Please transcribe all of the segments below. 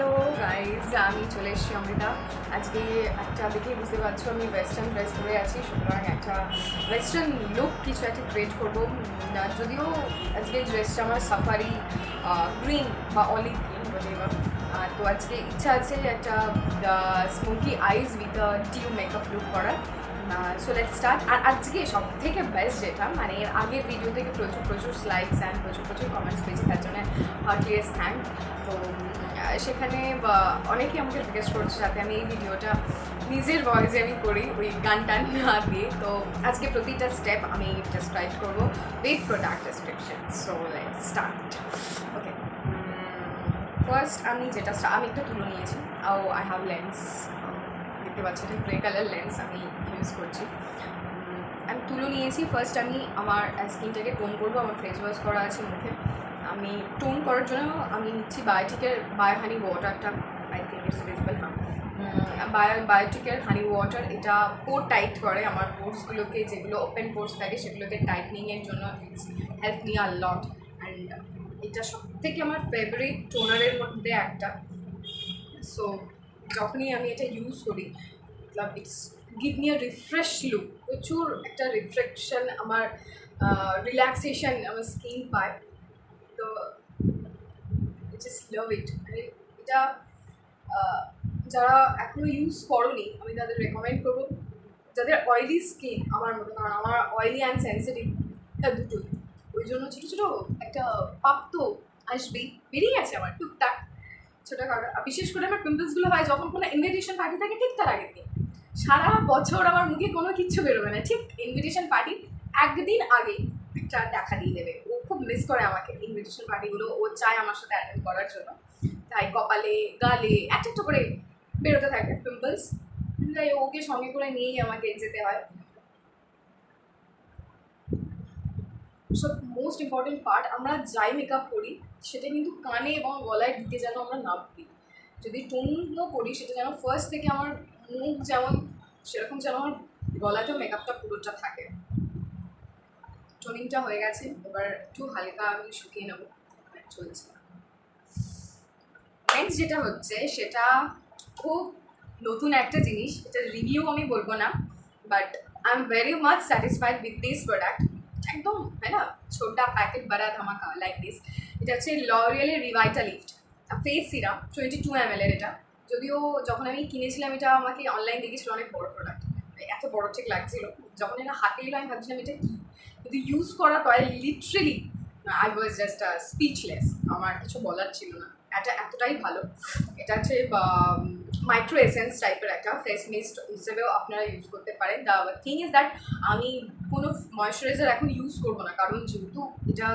Hello guys, আমি চলে এসেছি অমৃতা। আজকে একটা দেখেই বুঝতে পারছো আমি ওয়েস্টার্ন ড্রেস পরে আছি, সুতরাং একটা ওয়েস্টার্ন লুক কিছু একটা ক্রিয়েট করবো। যদিও আজকে ড্রেসটা আমার সাফারি গ্রিন বা অলিভ গ্রিন বলে। তো আজকে ইচ্ছা আছে একটা smoky eyes with dew makeup look করার। So let's start. আর আজকে সব থেকে বেস্ট যেটা, মানে এর আগের ভিডিও থেকে প্রচুর প্রচুর লাইকস অ্যান্ড প্রচুর কমেন্টস পেয়েছি, তার জন্য হার্টিয়েস্ট থ্যাঙ্ক। তো সেখানে অনেকেই আমাকে রিকোয়েস্ট করছে যাতে আমি এই ভিডিওটা নিজের ভয়েসে আমি করি, ওই গান টান না দিয়ে। তো আজকে প্রতিটা স্টেপ আমি ডেসক্রাইব করবো with product description. So let's start. Okay, first আমি একটা তুলো নিয়েছি। আই হ্যাভ লেন্স, দেখতে পাচ্ছি এটা গ্রে কালার লেন্স আমি ইউজ করছি। আমি তুলো নিয়েছি। ফার্স্ট আমি আমার স্কিনটাকে টোন করবো। আমার ফেস ওয়াশ করা আছে মুখে। আমি টোন করার জন্য আমি নিচ্ছি বায়োটিকের হানি ওয়াটারটা। I think it's visible. বায়োটিকের হানি ওয়াটার, এটা পোর টাইট করে আমার পোর্সগুলোকে, যেগুলো ওপেন পোর্স থাকে সেগুলোকে টাইটনিংয়ের জন্য it's help me a lot. And এটা সবথেকে আমার ফেভারিট টোনারের মধ্যে একটা। সো যখনই আমি এটা ইউজ করি, it's give me a refresh look. প্রচুর একটা রিফ্রেকশন, আমার রিল্যাক্সেশন আমার স্কিন পায়। তো জাস্ট লাভ ইট। মানে এটা যারা এখনও ইউজ করোনি, আমি তাদের রেকমেন্ড করবো, যাদের অয়েলি স্কিন আমার মতো। কারণ আমার অয়েলি অ্যান্ড সেন্সিটিভ দুটোই, ওই জন্য ছোটো ছোটো একটা পাপ তো আসবেই, বেরিয়ে গেছে আমার টুকটাক ছোটোখাটো। বিশেষ করে আমার পিম্পলসগুলো হয় যখন কোনো ইনভিটেশন পার্টি থাকে, ঠিক তার আগের দিন। সারা বছর আমার মুখে কোনো কিচ্ছু বেরোবে না, ঠিক ইনভিটেশন পার্টি একদিন আগে একটা দেখা দিয়ে দেবে। ও খুব মিস করে আমাকে ইনভিটেশন পার্টিগুলো, ও চায় আমার সাথে অ্যাটেন্ড করার জন্য। তাই কপালে গালে একটা একটা করে বেরোতে থাকে পিম্পলস, তাই ওকে সঙ্গে করে নিয়েই আমাকে যেতে হয়। সব মোস্ট ইম্পর্টেন্ট পার্ট, আমরা যাই মেকআপ করি সেটা কিন্তু কানে এবং গলায় দিতে যেন আমরা না ভুলি। যদি টোনও করি সেটা যেন ফার্স্ট থেকে আমার মুখ যেমন সেরকম যেন আমার গলাতেও মেকআপটা পুরোটা থাকে। টোনিংটা হয়ে গেছে, এবার একটু হালকা আমি শুকিয়ে নেবো। চলছে। নেক্সট যেটা হচ্ছে সেটা খুব নতুন একটা জিনিস, এটা রিভিউ আমি বলবো না, but I am very much satisfied with this product. একদম হয় না, ছোটা প্যাকেট বাড়া ধামাকা লাইক দিস। এটা হচ্ছে লরিয়ালের রিভাইটালিফট ফেস সিরাম, 22 ml এর। এটা যদিও যখন আমি কিনেছিলাম, এটা আমাকে অনলাইন দেখেছিল অনেক বড় প্রোডাক্ট, এত বড় ঠিক লাগছিল। যখন এটা হাতে এলো আমি ভাবছিলাম এটা কী, কিন্তু ইউজ করার পরে literally I was just speechless. আমার কিছু বলার ছিল না, এটা এতটাই ভালো। এটা হচ্ছে মাইক্রো এসেন্স টাইপের একটা ফেস মিস্ট হিসেবেও আপনারা ইউজ করতে পারেন। দ্য থিং ইজ দ্যাট আমি কোনো ময়শ্চারাইজার এখন ইউজ করবো না, কারণ যেহেতু এটা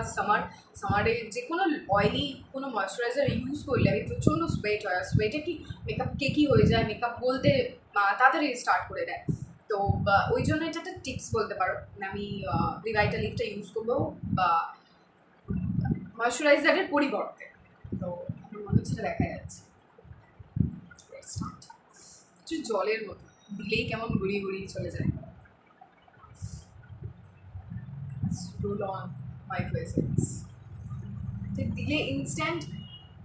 সামারে যে কোনো অয়েলি কোনো ময়শ্চারাইজার ইউজ করলে আমি প্রচণ্ড সোয়েট হয়। আর সোয়েটে কি মেকআপ কেকি হয়ে যায়, মেকআপ বলতে তাড়াতাড়ি স্টার্ট করে দেয়। তো ওই জন্য এটা একটা টিপস বলতে পারো। আমি রিভাইটালিফটা ইউজ করবো বা ময়শ্চারাইজারের পরিবর্তে। তো আমার মনে হচ্ছে দেখা যাচ্ছে একটু জলের মতো দিলেই কেমন গড়িয়ে গড়িয়ে চলে যায়। রোল অন মাইক্রো এসেন্স দিলে ইনস্ট্যান্ট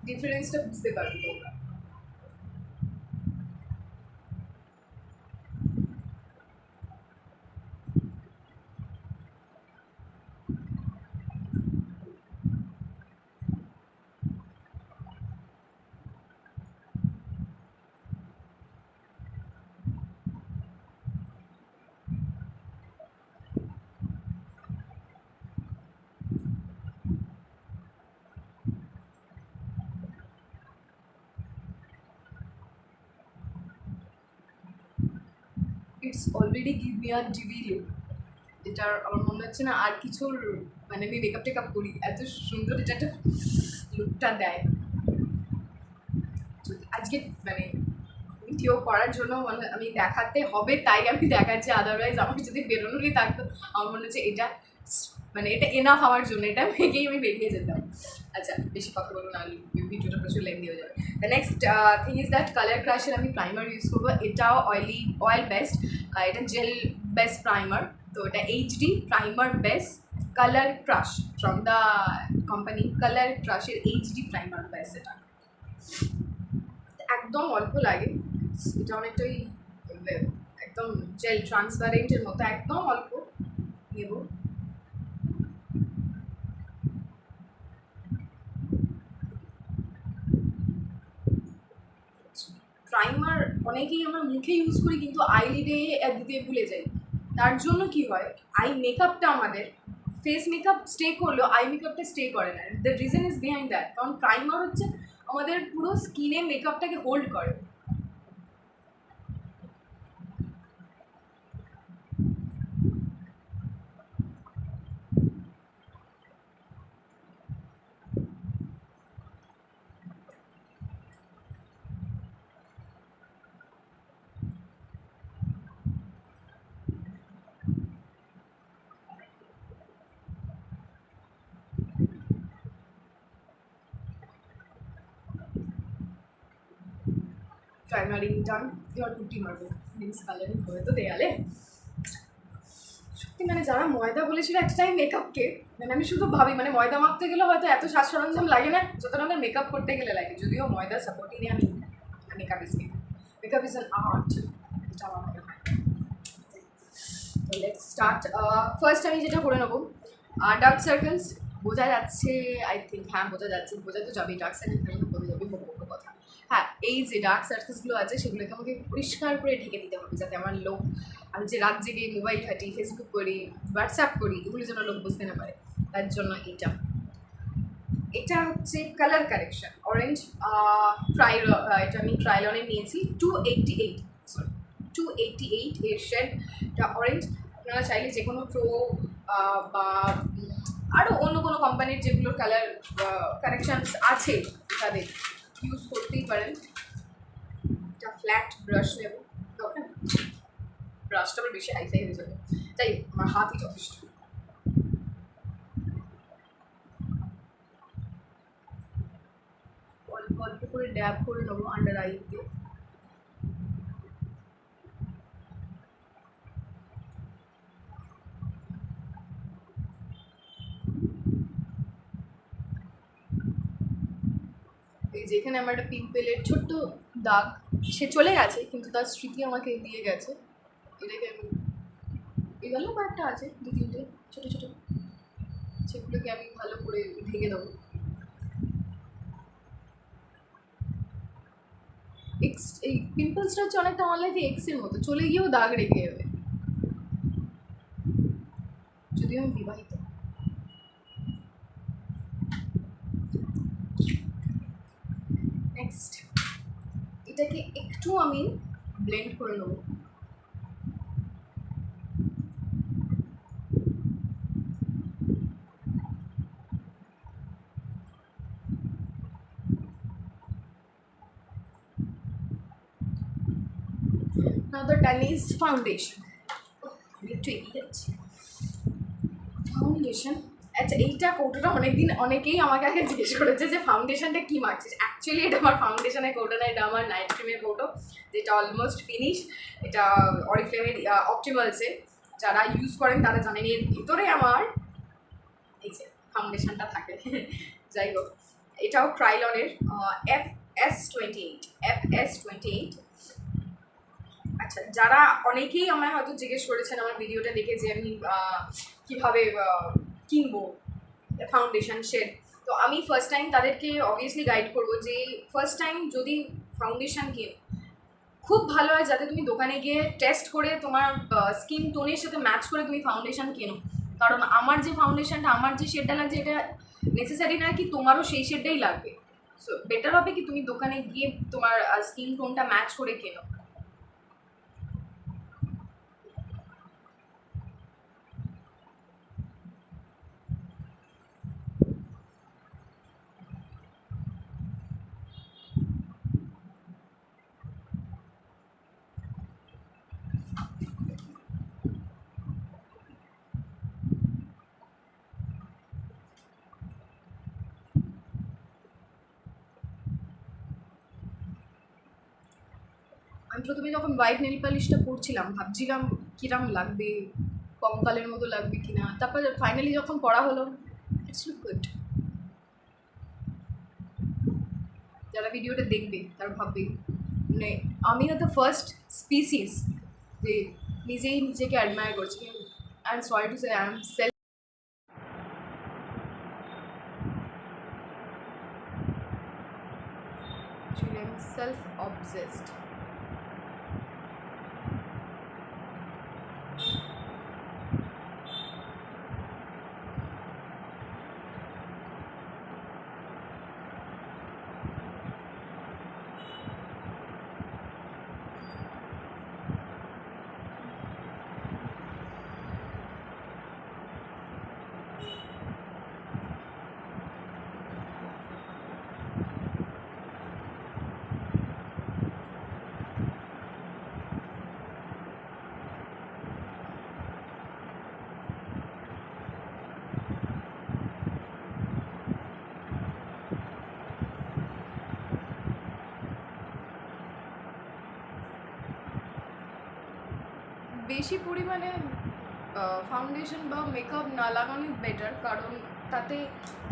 ডিফারেন্সটা বুঝতে পারবে তোমরা। It's already give me a dewy look. এটার আমার মনে হচ্ছে না আর কিছুর, মানে আমি মেকআপ টেকআপ করি এত সুন্দর এটা একটা লুকটা দেয়। আজকে মানে ভিডিও করার জন্য মানে আমি দেখাতে হবে তাই আমি দেখাচ্ছি, আদারওয়াইজ আমাকে যদি বেরোনোরই থাকতো আমার মনে হচ্ছে এটা মানে এটা এনাফ আমার জন্য, এটা মেখেই আমি বেরিয়ে যেতাম। আচ্ছা, বেশি কথা বলবো না, ভিডিওটা প্রচুর লেন্দি হয়ে যাবে। The next thing is that colour ক্রাশের আমি প্রাইমার ইউজ করবো। এটাও অয়েল বেস্ট, এটা জেল বেস্ট প্রাইমার। তো এটা HD primer best Colour Crush from the company Colour ক্রাশের এইচডি প্রাইমার বেস্ট। এটা একদম অল্প লাগে, এটা অনেকটাই একদম জেল ট্রান্সপারেন্টের মতো, একদম অল্প নেব। প্রাইমার অনেকেই আমরা মুখে ইউজ করি কিন্তু আইলিডে দিতে ভুলে যাই। তার জন্য কি হয়, আই মেকআপটা আমাদের ফেস মেকআপ স্টে করলেও আই মেকআপটা স্টে করে না। The reason is behind that, কারণ প্রাইমার হচ্ছে আমাদের পুরো স্কিনে মেকআপটাকে হোল্ড করে। প্রাইমারিং ডান, এবার পুটি মারবো, মিন্স কালারিং করে তো দেয়ালে। সত্যি মানে যারা ময়দা বলেছিল একটা টাইম মেকআপকে, মানে আমি শুধু ভাবি মানে ময়দা মাখতে গেলে হয়তো এত সাজ সরঞ্জাম লাগে না যতটা আমার মেকআপ করতে গেলে লাগে। যদিও ময়দা সাপোর্টই নেই, আমি makeup is makeup is an art, এটা আমার মনে হয়। তো লেটস স্টার্ট। ফার্স্ট আমি যেটা করে নেবো ডার্ক সার্কেলস। বোঝা যাচ্ছে আই থিঙ্ক, হ্যাঁ বোঝা যাচ্ছে, বোঝা তো যাবেই, ডার্ক সার্কেল বোঝা যাবে বড় কথা। হ্যাঁ, এই যে ডার্ক সার্কেলসগুলো আছে সেগুলোকে আমাকে পরিষ্কার করে ঢেকে দিতে হবে, যাতে আমার লোক, আমি যে রাত জেগে মোবাইল ঘাঁটি, ফেসবুক করি, হোয়াটসঅ্যাপ করি, এগুলো যেন লোক বুঝতে না পারে। তার জন্য এটা হচ্ছে কালার কারেকশন অরেঞ্জ এটা আমি ট্রাইলনে নিয়েছি 288, সরি 288 এর শেডটা অরেঞ্জ। আপনারা চাইলে যে কোনো প্রো বা আরও অন্য কোনো কোম্পানির যেগুলোর কালার কারেকশানস আছে তাদের ইউজ করতেই পারেন। একটা ফ্ল্যাট ব্রাশ নেব, ওকে ব্রাশটা আবার বেশি হাইফাই হয়ে যাবে, তাই আমার হাতই যথেষ্ট। অল্প অল্প করে ড্যাব করে নেবো আন্ডার আইতে। এই যেখানে আমার একটা পিম্পলের ছোট্ট দাগ, সে চলে গেছে কিন্তু তার স্মৃতি আমাকে দিয়ে গেছে। এটাকে আমি এগুলো কয়েকটা আছে 2-3টে ছোটো ছোটো, সেগুলোকে আমি ভালো করে ঢেকে দেবো। এই পিম্পলসটা হচ্ছে অনেকটা আমার লাইফে এক্সের মতো, চলে গিয়েও দাগ রেখে যাবে, যদিও আমি বিবাহিত। নেক্সট এটাকে একটু আমি ব্লেন্ড করে নেবো। Now the done is foundation. একটু এগিয়ে যাচ্ছি। ফাউন্ডেশন, আচ্ছা এইটা কৌটোটা অনেকেই আমাকে আগে জিজ্ঞেস করেছে যে ফাউন্ডেশনটা কী মাখছিস। অ্যাকচুয়ালি এটা আমার ফাউন্ডেশনের কৌটো না, এটা আমার নাইট ক্রিমের কৌটো, যেটা অলমোস্ট ফিনিশ। এটা অরিফ্লেমের অপটিমালসের, যারা ইউজ করেন তারা জানেন এর ভিতরে আমার এই যে ফাউন্ডেশনটা থাকে। যাই হোক, এটাও ক্রাইলনের FS28। আচ্ছা, যারা অনেকেই আমায় হয়তো জিজ্ঞেস করেছেন আমার ভিডিওটা দেখে যে আমি কীভাবে কিনবো ফাউন্ডেশন শেড, তো আমি ফার্স্ট টাইম তাদেরকে অবভিয়াসলি গাইড করবো যে ফার্স্ট টাইম যদি ফাউন্ডেশন কেনো, খুব ভালো হয় যাতে তুমি দোকানে গিয়ে টেস্ট করে তোমার স্কিন টোনের সাথে ম্যাচ করে তুমি ফাউন্ডেশন কেনো। কারণ আমার যে ফাউন্ডেশনটা, আমার যে শেডটা লাগছে, এটা নেসেসারি নয় কি তোমারও সেই শেডটাই লাগবে। সো বেটার হবে কি তুমি দোকানে গিয়ে তোমার স্কিন টোনটা ম্যাচ করে কেনো। আমি প্রথমে যখন হোয়াইট নেল পালিশটা পরছিলাম ভাবছিলাম কিরম লাগবে, কঙ্কালের মতো লাগবে কিনা, তারপর ফাইনালি যখন পড়া হলো ইটস লুক গুড। যারা ভিডিওটা দেখবে তারা ভাববে মানে আমি হয়তো ফার্স্ট স্পিসিস যে নিজেই নিজেকে অ্যাডমায়ার করছি। I am sorry to say I am self obsessed. বেশি পরিমাণে ফাউন্ডেশন বা মেকআপ না লাগানোই বেটার, কারণ তাতে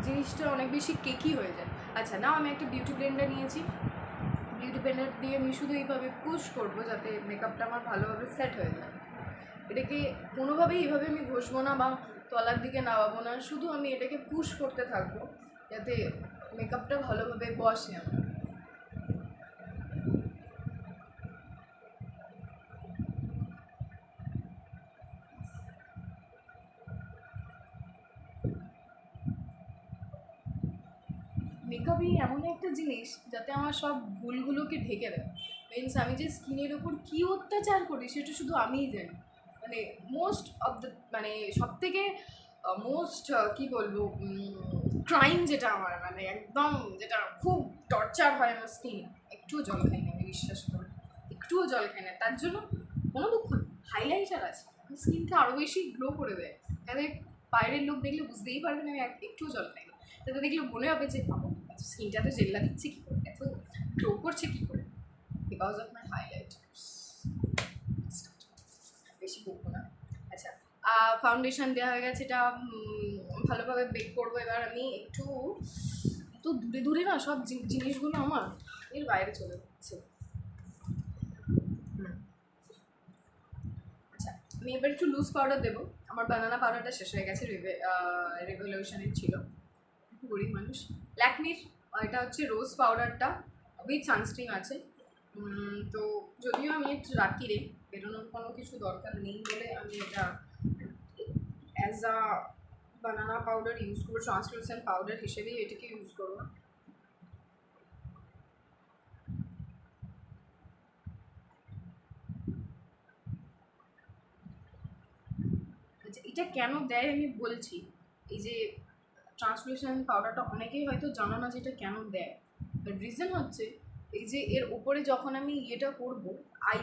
জিনিসটা অনেক বেশি কেকি হয়ে যায়। আচ্ছা, না আমি একটা বিউটি ব্লেন্ডার নিয়েছি, বিউটি ব্লেন্ডার দিয়ে আমি শুধু এইভাবে পুশ করবো যাতে মেকআপটা আমার ভালোভাবে সেট হয়ে যায়। এটাকে কোনোভাবেই এইভাবে আমি ঘষবো না বা তলার দিকে নামাবো না, শুধু আমি এটাকে পুশ করতে থাকবো যাতে মেকআপটা ভালোভাবে বসে আমার। মেকআপই এমন একটা জিনিস যাতে আমার সব ভুলগুলোকে ঢেকে দেয়। মিনস আমি যে স্কিনের ওপর কী অত্যাচার করি সেটা শুধু আমিই জানি। মানে মোস্ট অফ দ্য মানে সব থেকে মোস্ট কী বলবো, ক্রাইম যেটা আমার, মানে একদম যেটা খুব টর্চার হয় আমার স্কিন, একটুও জল খাই না আমি, বিশ্বাস করে একটুও জল খাই না। তার জন্য কোনো দুঃখ নেই, হাইলাইটার আছে, স্কিনকে আরও বেশি গ্লো করে দেয়। তাহলে বাইরের লোক দেখলে বুঝতেই পারবে না আমি একটুও জল খাই না। তাতে দেখলে মনে হবে যে বাবা স্কিনটা তো জেল্লা দিচ্ছে কী করে, এত গ্লো করছে কী করে, বিকজ অফ মাই হাইলাইটার্স। বেশি বলবো না। আচ্ছা, ফাউন্ডেশন দেওয়া হয়ে গেছে, এটা ভালোভাবে বেক করবো। এবার আমি একটু এত দূরে দূরে না সব জিনিসগুলো আমার এর বাইরে চলে যাচ্ছে। আচ্ছা, আমি এবার একটু লুজ পাউডার দেবো। আমার বানানা পাউডারটা শেষ হয়ে গেছে, রেভলিউশনের ছিল, গরিব মানুষ। ল্যাকমির এটা হচ্ছে রোজ পাউডারটা, উইথ সানস্ক্রিন আছে। তো যদিও আমি একটু রাত্রিরে বেরোনোর কোনো কিছু দরকার নেই বলে আমি এটা as a banana powder use করবো, ট্রান্সলুসেন্ট পাউডার হিসেবেই এটাকে ইউজ করবো। আচ্ছা, এটা কেন দেয় আমি বলছি। এই যে ট্রান্সলুসেন্ট পাউডারটা অনেকেই হয়তো জানো না যে এটা কেন দেয়। রিজন হচ্ছে এই যে এর ওপরে যখন আমি ইয়েটা করবো, আই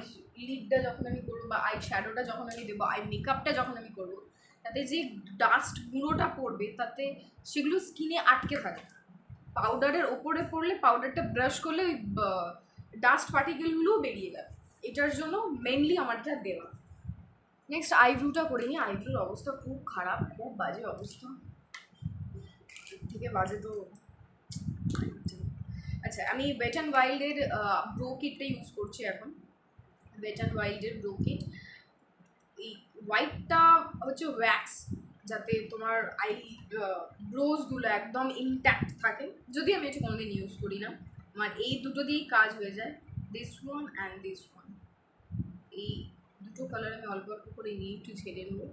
লিডটা যখন আমি করবো বা আই শ্যাডোটা যখন আমি দেবো, আই মেকআপটা যখন আমি করবো, তাতে যে ডাস্ট গুঁড়োটা পড়বে তাতে সেগুলো স্কিনে আটকে থাকে। পাউডারের ওপরে পড়লে পাউডারটা ব্রাশ করলে ওই ডাস্ট পার্টিকেলগুলোও বেরিয়ে যাবে। এটার জন্য মেনলি আমারটা দেওয়া। নেক্সট আইব্রুটা করে নিই। আইব্রুর অবস্থা খুব খারাপ, খুব বাজে অবস্থা, থেকে বাজে তো। আচ্ছা, আমি ওয়েট অ্যান্ড ওয়াইল্ডের ব্রো কিটটা ইউজ করছি এখন। ওয়েট অ্যান্ড ওয়াইল্ডের ব্রো কিট, এই হোয়াইটটা হচ্ছে ওয়্যাক্স, যাতে তোমার ব্রোজগুলো একদম ইনট্যাক্ট থাকে। যদি আমি এটা কোনোদিন ইউজ করি না, আমার এই দুটো দিয়েই কাজ হয়ে যায়, this one and this one. এই দুটো কালার আমি অল্প অল্প করে নিয়ে একটু ঝেড়ে নেবো।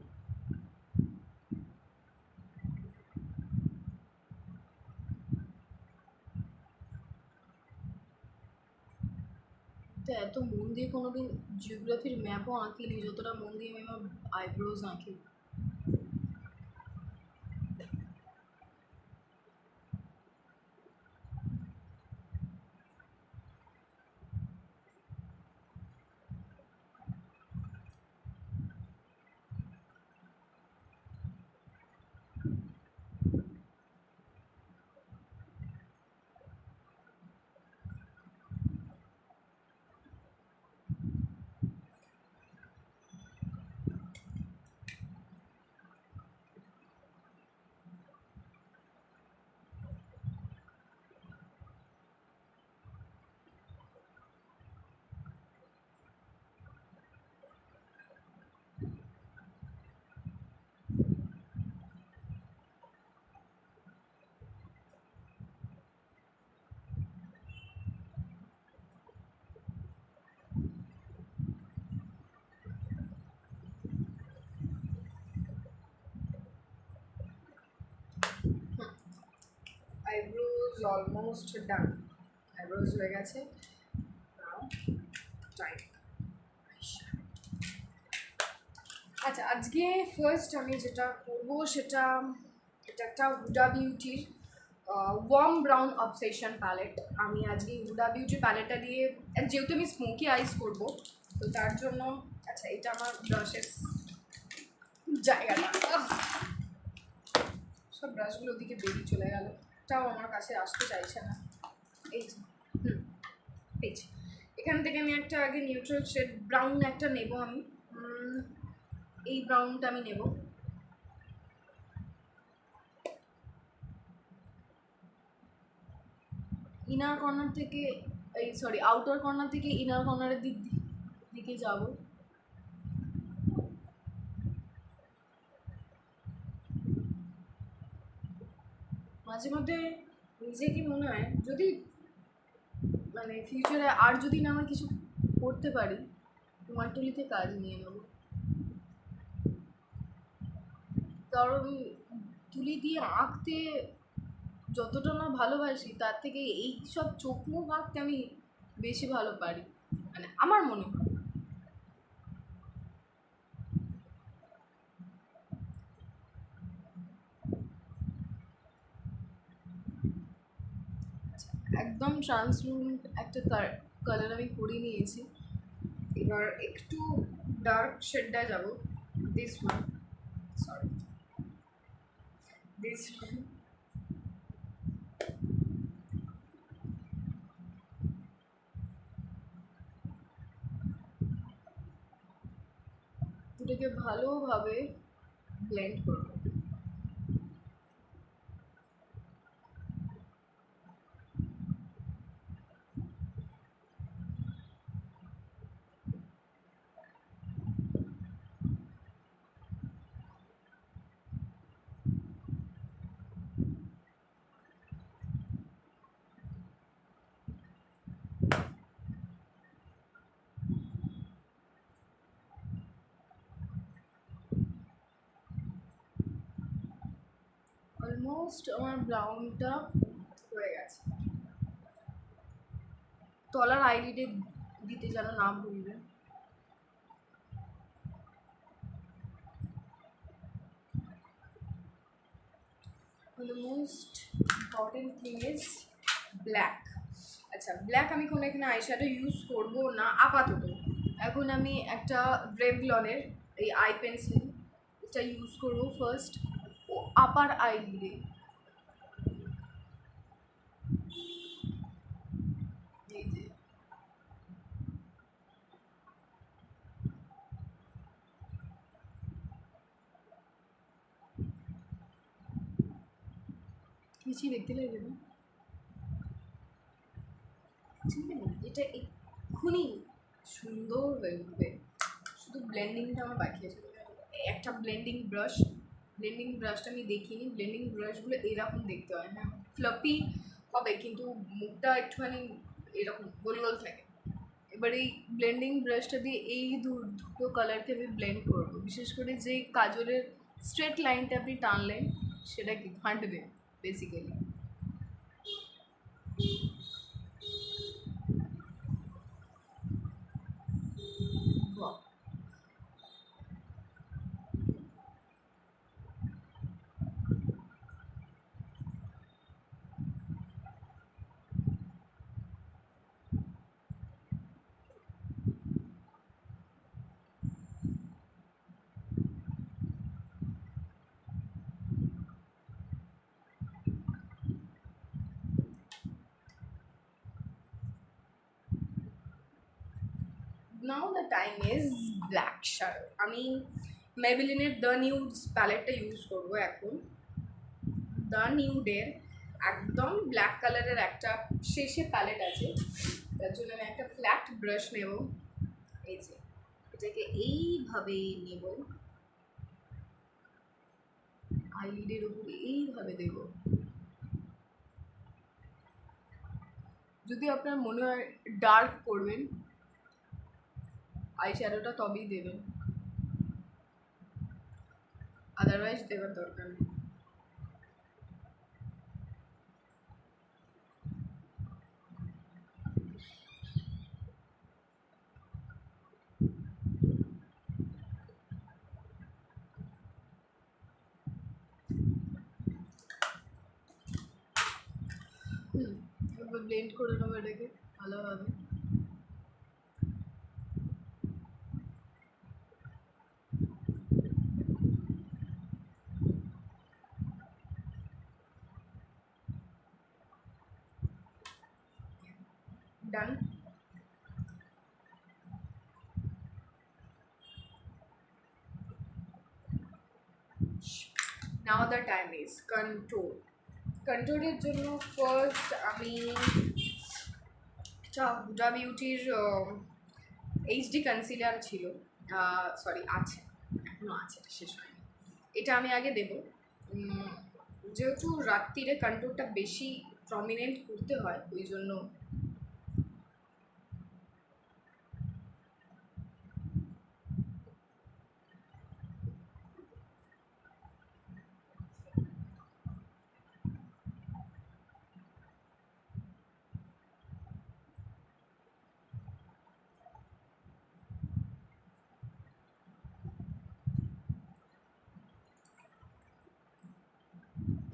তো এত মন দিয়ে কোনোদিন জিওগ্রাফির ম্যাপও আঁকিনি যতটা মন দিয়ে আমি আমার আইব্রোজ আঁকি। অলমোস্ট ডান, আইব্রোজ হয়ে গেছে। টাইম। আচ্ছা, আজকে ফার্স্ট আমি যেটা করবো সেটা, এটা একটা হুডা বিউটির ওয়ার্ম ব্রাউন অবসেশন প্যালেট। আমি আজকে হুডা বিউটি প্যালেটটা দিয়ে, যেহেতু আমি স্মোকি আইস করবো তো তার জন্য, আচ্ছা এটা আমার ব্রাশের জায়গাটা, সব ব্রাশগুলো ওদিকে বেরিয়ে চলে গেল, এটাও আমার কাছে আসতে চাইছে না। এই যে এই যে এখান থেকে আমি একটা আগে নিউট্রাল শেড ব্রাউন একটা নেব আমি, এই ব্রাউনটা আমি নেব। ইনার কর্নার থেকে, এই সরি আউটার কর্নার থেকে ইনার কর্নারের দিকে যাব। মাঝে মধ্যে নিজেকে মনে হয় যদি মানে ফিউচারে আর যদি না আমার কিছু করতে পারি, কুমারটুলিতে কাজ নিয়ে নেব। কারণ তুলি দিয়ে আঁকতে যতটা না ভালোবাসি তার থেকে এই সব চোখ মুখ আঁকতে আমি বেশি ভালো পারি, মানে আমার মনে হয়। একদম ট্রান্সলুমেন্ট একটা কালার আমি করে নিয়েছি। এবার একটু ডার্ক শেডটা যাব, this one, sorry this one. দুটোকে ভালোভাবে ব্লেন্ড করব। অলমোস্ট আমার ব্রাউনটা হয়ে গেছে। তলার আইলিডে দিতে যেন না ভুলবেন। The most important thing is black. আচ্ছা, ব্ল্যাক আমি কোনো এখানে আইশ্যাডো ইউজ করবো না আপাতত। এখন আমি একটা ব্রেভলনের এই আই পেন্সিল, এটা ইউজ করবো ফার্স্ট ও আপার আইলিডে। এই যে কিছুই দেখতে লাগবে না, এটা এক্ষুনি সুন্দর হয়ে উঠবে। শুধু ব্লেন্ডিংটা আমার বাকি আছে। একটা ব্লেন্ডিং ব্রাশটা আমি দেখিনি, ব্লেন্ডিং ব্রাশগুলো এরকম দেখতে হয়, হ্যাঁ ফ্লাপি হবে কিন্তু মুখটা একটুখানি এরকম গোল গোল থাকে। এবার এই ব্লেন্ডিং ব্রাশটা দিয়ে এই দুটো কালারকে আমি ব্লেন্ড করবো। বিশেষ করে যে কাজলের স্ট্রেট লাইনটা আপনি টানলেন সেটা কি ঘাঁটবে basically. Now the time is black shadow. আমি মেবেলিনের দ্য নিউড প্যালেটটা ইউজ করবো এখন। দ্য নিউডের একদম ব্ল্যাক কালারের একটা শেষে প্যালেট আছে, তার জন্য আমি একটা ফ্ল্যাট ব্রাশ নেব। এই যে এটাকে এইভাবে নেব, আইলিডের উপরে এইভাবে দেব। যদি আপনার মনে হয় ডার্ক করবেন আই শ্যাডোটা তবেই দেবেন, আদারওয়াইজ দেওয়ার দরকার নেই। ব্লেন্ড করে নেবো এটাকে ভালোভাবে। ডান। নাও দ্য টাইম ইজ কন্ট্রোল। কন্ট্রোলের জন্য ফার্স্ট আমি হুডা বিউটির এইচডি কনসিলার ছিল, সরি আছে, এখনও আছে, এটা শেষ হয়নি। এটা আমি আগে দেবো, যেহেতু রাত্রিরে কন্ট্রোলটা বেশি প্রমিনেন্ট করতে হয়, ওই জন্য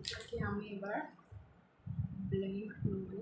এটাকে আমি এবার ব্লেন্ড করবো।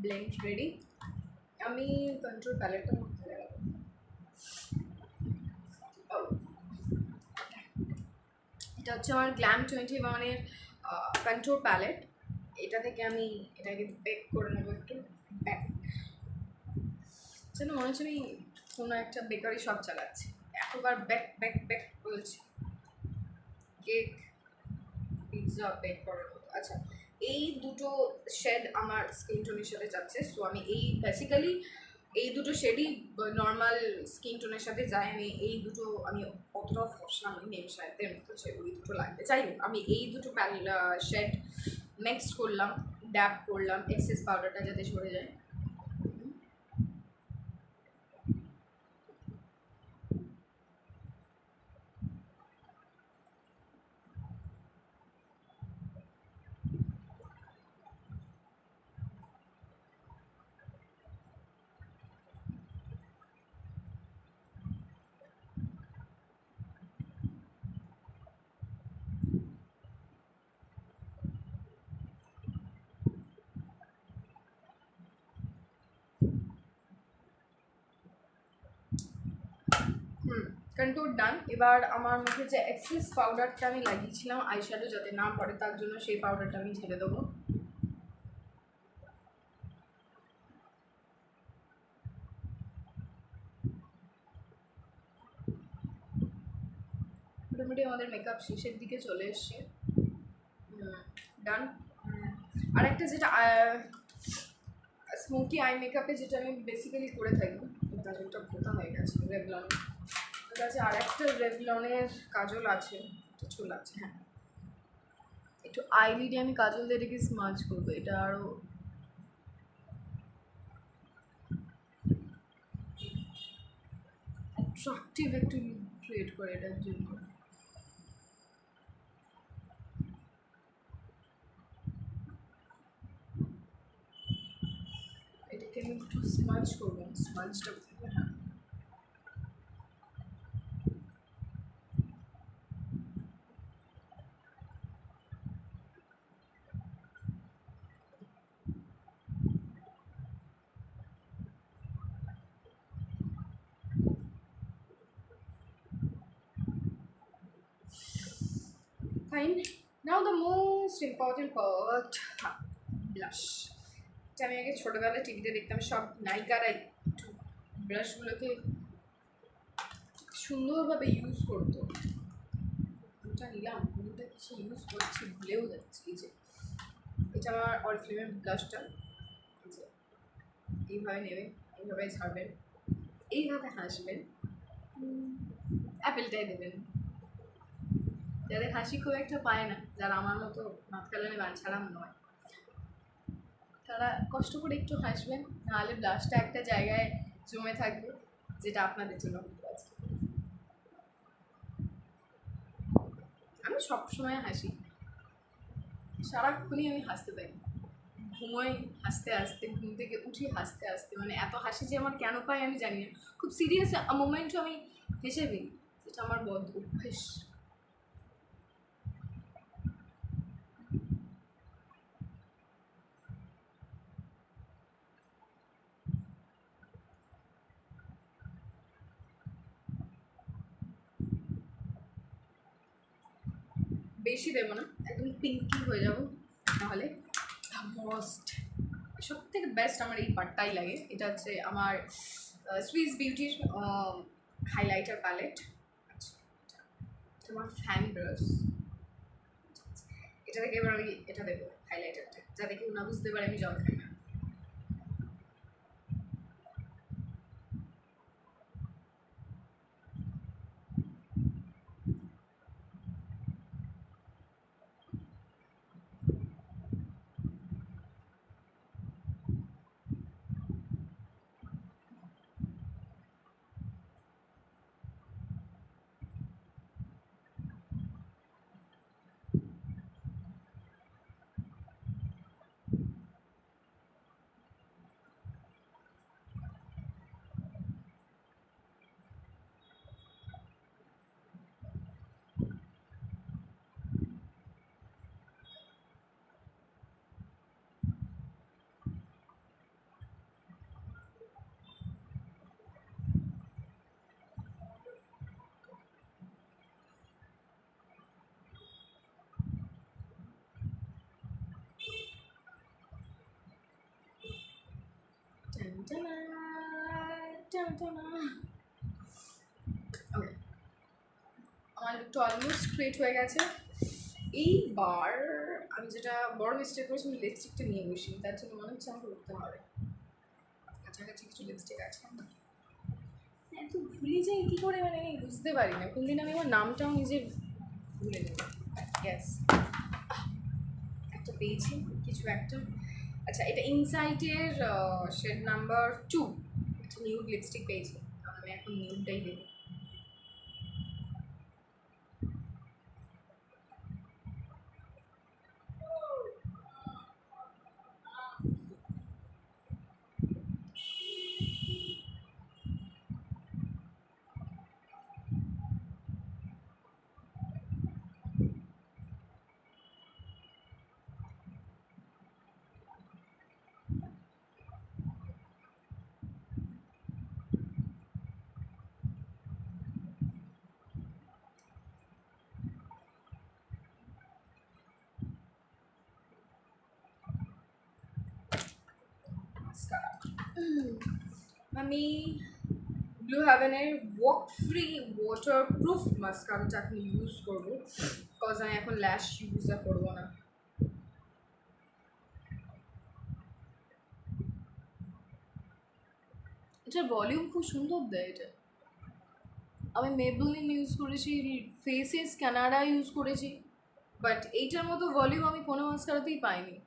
Blend ready. আমি কন্ট্রোল প্যালেটটা মধ্যে লাগাবো। এটা হচ্ছে আমার গ্ল্যাম 21-এর কন্ট্রোল প্যালেট। এটা থেকে আমি এটাকে বেক করে নেবো একটু। ব্যাক যেন মনে হচ্ছে আমি কোনো একটা বেকারি শপ চালাচ্ছি, একবার ব্যাক ব্যাক ব্যাক বলছি। কেক, পিৎজা বেক করার মতো। আচ্ছা, এই দুটো শেড আমার স্কিন টোনের সাথে যাচ্ছে, সো আমি এই বেসিক্যালি এই দুটো শেডই নর্মাল স্কিন টোনের সাথে যায়। আমি এই দুটো আমি অতটাও ফর্সা আমি নেম সাহেবদের মতো, ওই দুটো লাগবে। যাই হোক, আমি এই দুটো শেড মিক্সড করলাম, ড্যাব করলাম এক্সেস পাউডারটা যাতে ঝরে যায়। কন্ট্রোল ডান। এবার আমার মুখে যে এক্সেস পাউডারটা আমি লাগিয়েছিলাম আইশ্যাডো যাতে না পড়ে, তার জন্য সেই পাউডারটা আমি ঢেলে দেবো। মোটামুটি আমাদের মেকআপ শেষের দিকে চলে এসছে। ডান। আর একটা যেটা স্মোকি আই মেকআপে যেটা আমি বেসিক্যালি করে থাকি, কাজলটা ভোতা হয়ে গেছে রেভলন। ঠিক আছে, আর একটা রেভলনের কাজল আছে, চুল আছে। হ্যাঁ, একটু আইলিডে আমি কাজল দিয়ে রেখে স্মাজ করবো, এটা আরও অ্যাট্রাকটিভ একটু লুক ক্রিয়েট করে এটার জন্য। এটাকে আমি একটু স্মাজ করবো, স্মাজটা হ্যাঁ fine. Now the most important part, blush. এটা আমি আগে ছোটোবেলায় টিভিতে দেখতাম, সব নায়িকারাই একটু ব্রাশগুলোকে সুন্দরভাবে ইউজ করতো। কোনটা নিলাম, কোনটা কিসে ইউজ করছি ভুলেও যাচ্ছি। এই যে এটা আমার অরিফ্লেমের ব্লাশটা, এই যে এইভাবে নেবেন, এইভাবে ঝাড়বেন, এইভাবে হাসবেন, অ্যাপেলটাই দেবেন। যাদের হাসি খুব একটা পায় না, যারা আমার মতো মাতকালানে বান ছাড়াম নয়, তারা কষ্ট করে একটু হাসবেন, নাহলে ব্লাশটা একটা জায়গায় জমে থাকবে, যেটা আপনাদের জন্য আছে। আমি সবসময় হাসি, সারাক্ষণই আমি হাসতে থাকি, ঘুমোই হাসতে হাসতে, ঘুম থেকে উঠি হাসতে হাসতে, মানে এত হাসি যে আমার কেন পাই আমি জানি না। খুব সিরিয়াস মোমেন্টও আমি হেসে দিই, যেটা আমার বদ অভ্যেস। বেশি দেবো না, একদম পিঙ্কি হয়ে যাবো, নাহলে মোস্ট সব থেকে বেস্ট আমার এই পার্টটাই লাগে। এটা হচ্ছে আমার সুইস বিউটির হাইলাইটার প্যালেট। আচ্ছা, এটা আমার ফ্যান ব্রাশ। এটা থেকে এবার আমি এটা দেবো হাইলাইটারটা, যাতে কেউ না বুঝতে পারে আমি জল খাই না। আমার লুকটা অলমোস্ট ক্রিয়েট হয়ে গেছে। এইবার আমি যেটা বড় মিস্টেক করেছি, আমি লিপস্টিকটা নিয়ে বসি, তার জন্য মনে হচ্ছে আমাকে উঠতে হবে। কাছাকাছি কিছু লিপস্টিক আছে, এত ভুলে যাই কী করে, মানে আমি বুঝতে পারি না। কোন দিন আমি আমার নামটাও নিজের ভুলে যাবো। গ্যাস একটা পেয়েছি, কিছু একটা। আচ্ছা, এটা ইনসাইটের শেড নাম্বার 2, একটা নিউড লিপস্টিক পেয়েছি, কারণ আমি এখন নিউডটাই দেবো। আমি ব্লু হেভেনের ওয়াক ফ্রি ওয়াটার প্রুফ মাস্কারাটা এখন ইউজ করবো, বিকজ আমি এখন ল্যাশ ইউজ করবো না। এটার ভলিউম খুব সুন্দর দেয়। এটা আমি মেবলিন ইউজ করেছি, ফেসেস কানাডা ইউজ করেছি, বাট এইটার মতো ভলিউম আমি কোনো মাস্কারাতেই পাইনি।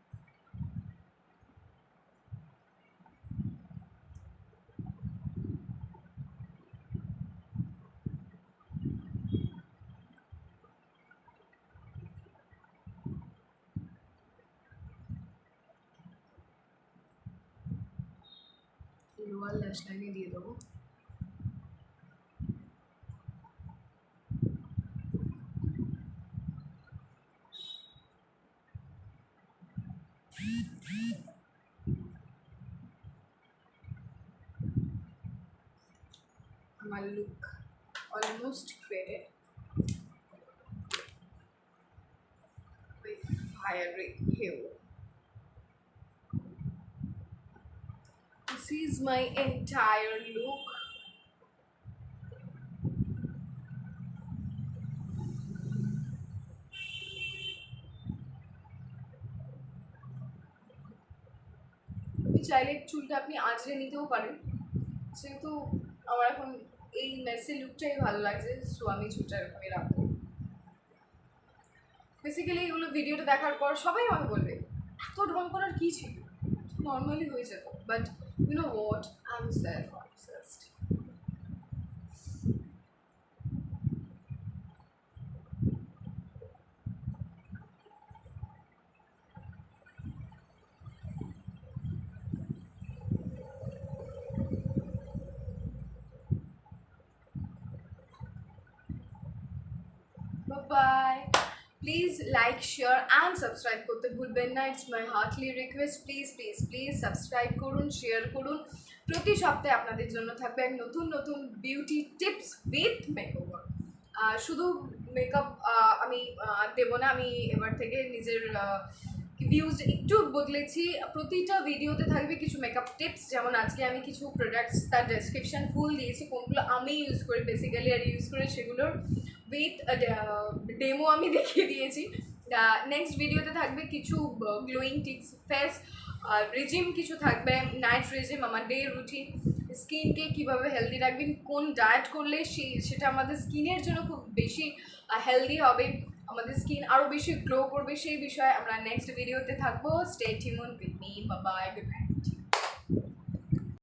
লোয়ার ল্যাশ লাইনে দিয়ে দেবো। আমার look almost created with fiery hue. This is my entire look. চাইলে চুলটা আপনি আঁচড়ে নিতেও পারেন, সেহেতু আমার এখন এই মেসি লুকটাই ভালো লাগছে, সো আমি চুলটা এরকমই রাখবো। বেসিক্যালি এগুলো ভিডিওটা দেখার পর সবাই আমাকে বলবে এত ঢং করার কী ছিল, নর্মালি হয়ে যেত, but you know what, I am self obsessed. Bye, please like share and subscribe করতে ভুলবেন না, it's my heartly request. Please please please subscribe করুন, শেয়ার করুন। প্রতি সপ্তাহে আপনাদের জন্য থাকবে এক নতুন নতুন বিউটি টিপস উইথ মেকওভার। শুধু মেকআপ আমি দেবো না, আমি এবার থেকে নিজের ভিউজ একটু বদলেছি। প্রতিটা ভিডিওতে থাকবে কিছু মেকআপ টিপস, যেমন আজকে আমি কিছু প্রোডাক্টস তার ডেসক্রিপশান ফুল দিয়েছি, কোনগুলো আমি ইউজ করি বেসিক্যালি, আর ইউজ করে সেগুলোর উইথ ডেমো আমি দেখিয়ে দিয়েছি। নেক্সট ভিডিওতে থাকবে কিছু গ্লোয়িং টিপস, ফেস রেজিম কিছু থাকবে, নাইট রেজিম, আমার ডে রুটিন, স্কিনকে কীভাবে হেলদি রাখবেন, কোন ডায়েট করলে সেটা আমাদের স্কিনের জন্য খুব বেশি হেলদি হবে, আমাদের স্কিন আরও বেশি গ্লো করবে, সেই বিষয়ে আমরা নেক্সট ভিডিওতে থাকবো। Stay tune with me, bye bye, good night.